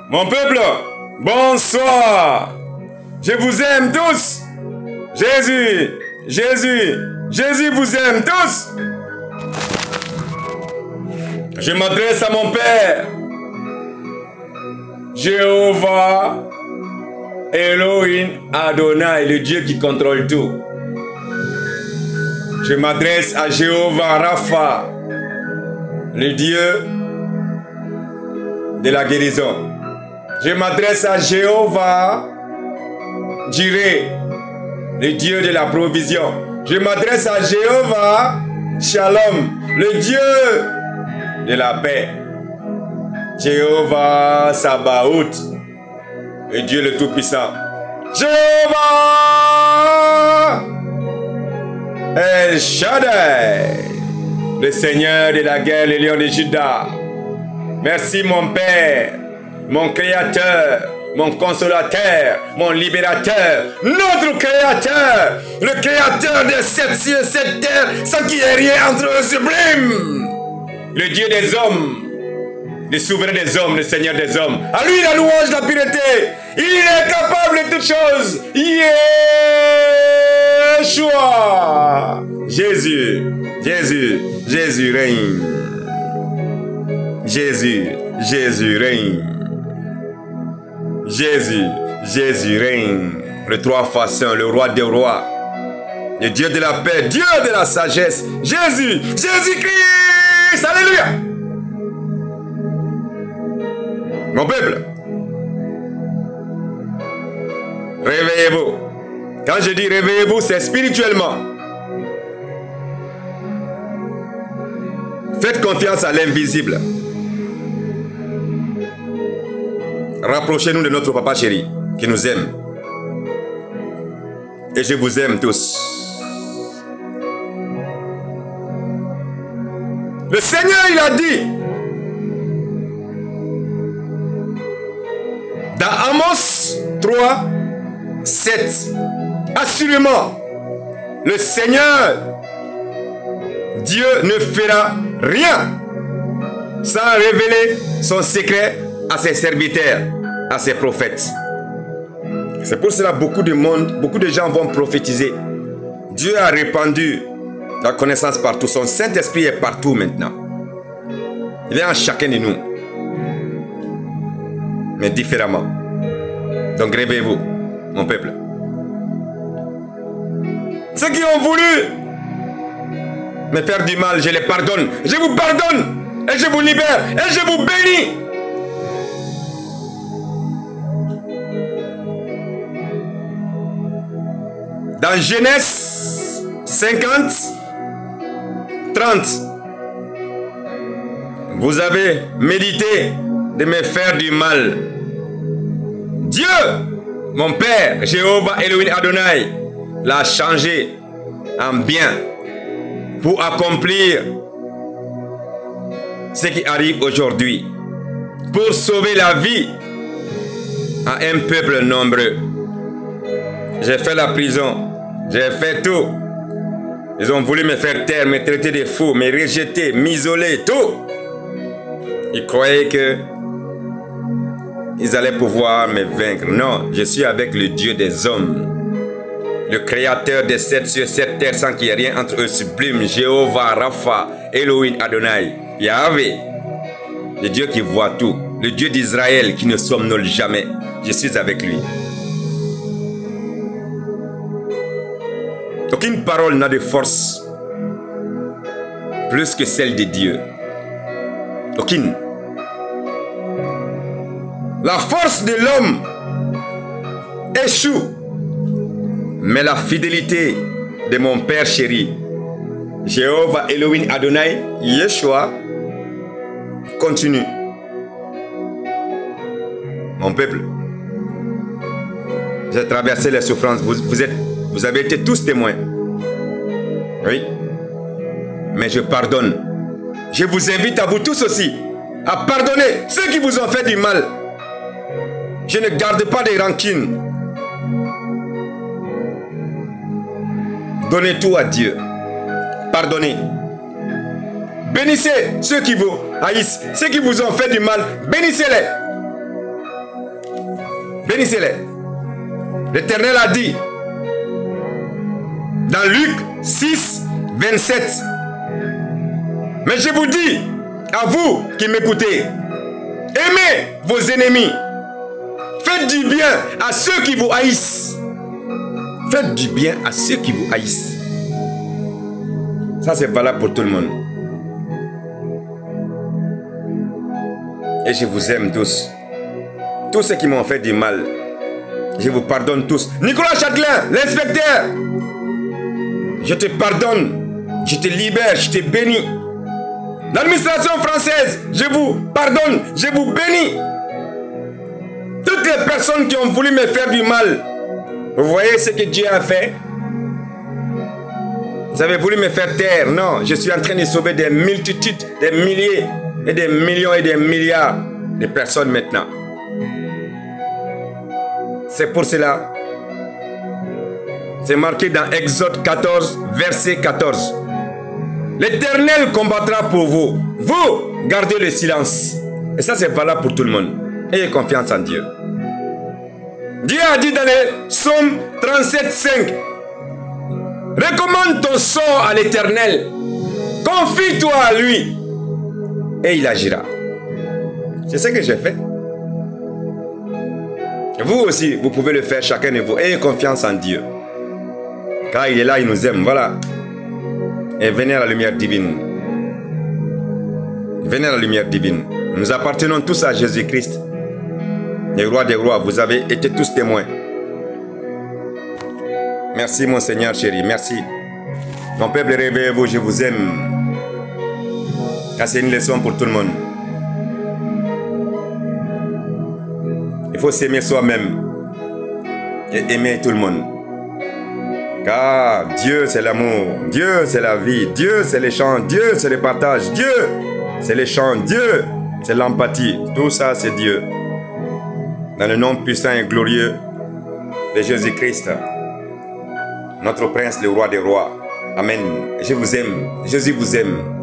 Mon peuple, bonsoir. Je vous aime tous. Jésus, Jésus, Jésus vous aime tous. Je m'adresse à mon Père. Jéhovah, Elohim, Adonai, le Dieu qui contrôle tout. Je m'adresse à Jéhovah Rapha, le Dieu de la guérison. Je m'adresse à Jéhovah Jireh, le Dieu de la provision. Je m'adresse à Jéhovah Shalom, le Dieu de la paix. Jéhovah Sabaoth, le Dieu le Tout-Puissant. Jéhovah El Shaddai, le Seigneur de la guerre, le lion de Juda. Merci mon Père, mon Créateur, mon Consolateur, mon Libérateur, notre Créateur, le Créateur de sept cieux, sept terres, sans qu'il n'y ait rien entre eux sublime. Le Dieu des hommes, le souverain des hommes, le Seigneur des hommes. À lui la louange, la pureté. Il est capable de toutes choses. Yeshua. Jésus, Jésus, Jésus règne. Jésus, Jésus règne. Jésus, Jésus règne. Le trois façons, le roi des rois. Le Dieu de la paix, Dieu de la sagesse. Jésus, Jésus-Christ. Alléluia. Mon peuple, réveillez-vous. Quand je dis réveillez-vous, c'est spirituellement. Faites confiance à l'invisible. Rapprochez-nous de notre papa chéri qui nous aime. Et je vous aime tous. Le Seigneur, il a dit dans Amos 3, 7, assurément, le Seigneur, Dieu ne fera rien sans révéler son secret à ses serviteurs, à ses prophètes. C'est pour cela que beaucoup de gens vont prophétiser. Dieu a répandu la connaissance partout. Son Saint-Esprit est partout maintenant. Il est en chacun de nous. Mais différemment. Donc réveillez-vous, mon peuple. Ceux qui ont voulu me faire du mal, je les pardonne. Je vous pardonne et je vous libère et je vous bénis. Dans Genèse 50, 30, vous avez médité de me faire du mal. Dieu, mon Père, Jéhovah Elohim Adonai, l'a changé en bien pour accomplir ce qui arrive aujourd'hui, pour sauver la vie à un peuple nombreux. J'ai fait la prison, j'ai fait tout. Ils ont voulu me faire taire, me traiter de fou, me rejeter, m'isoler, tout. Ils croyaient que ils allaient pouvoir me vaincre. Non, je suis avec le Dieu des hommes, le créateur des sept cieux, sept terres, sans qu'il y ait rien entre eux sublime. Jéhovah Rapha, Elohim Adonai, Yahvé, le Dieu qui voit tout, le Dieu d'Israël qui ne somnole jamais. Je suis avec lui. Aucune parole n'a de force plus que celle de Dieu. Aucune. La force de l'homme échoue. Mais la fidélité de mon Père chéri, Jéhovah Elohim Adonai, Yeshua, continue. Mon peuple, j'ai traversé les souffrances. Vous avez été tous témoins. Oui. Mais je pardonne. Je vous invite à vous tous aussi à pardonner ceux qui vous ont fait du mal. Je ne garde pas de rancune. Donnez tout à Dieu. Pardonnez. Bénissez ceux qui vous haïssent. Ceux qui vous ont fait du mal, bénissez-les. Bénissez-les. L'Éternel a dit dans Luc 6, 27. Mais je vous dis, à vous qui m'écoutez, aimez vos ennemis. Faites du bien à ceux qui vous haïssent. Faites du bien à ceux qui vous haïssent. Ça, c'est valable pour tout le monde. Et je vous aime tous. Tous ceux qui m'ont fait du mal, je vous pardonne tous. Nicolas Châtelain, l'inspecteur, je te pardonne, je te libère, je te bénis. L'administration française, je vous pardonne, je vous bénis. Toutes les personnes qui ont voulu me faire du mal, vous voyez ce que Dieu a fait? Vous avez voulu me faire taire. Non, je suis en train de sauver des multitudes, des milliers et des millions et des milliards de personnes maintenant. C'est pour cela. C'est marqué dans Exode 14, verset 14. L'Éternel combattra pour vous. Vous, gardez le silence. Et ça, c'est valable pour tout le monde. Ayez confiance en Dieu. Dieu a dit dans le psaume 37, 5. Recommande ton sort à l'Éternel. Confie-toi à lui. Et il agira. C'est ce que j'ai fait. Vous aussi, vous pouvez le faire, chacun de vous. Ayez confiance en Dieu. Car il est là, il nous aime. Voilà. Et venez à la lumière divine. Venez à la lumière divine. Nous appartenons tous à Jésus-Christ. Le roi des rois, vous avez été tous témoins. Merci mon Seigneur chéri, merci. Mon peuple, réveillez-vous, je vous aime. Car c'est une leçon pour tout le monde. Il faut s'aimer soi-même et aimer tout le monde. Car Dieu c'est l'amour, Dieu c'est la vie, Dieu c'est les chants, Dieu c'est le partage, Dieu c'est les chants, Dieu c'est l'empathie. Tout ça c'est Dieu. Dans le nom puissant et glorieux de Jésus-Christ, notre prince, le roi des rois. Amen. Je vous aime. Jésus vous aime.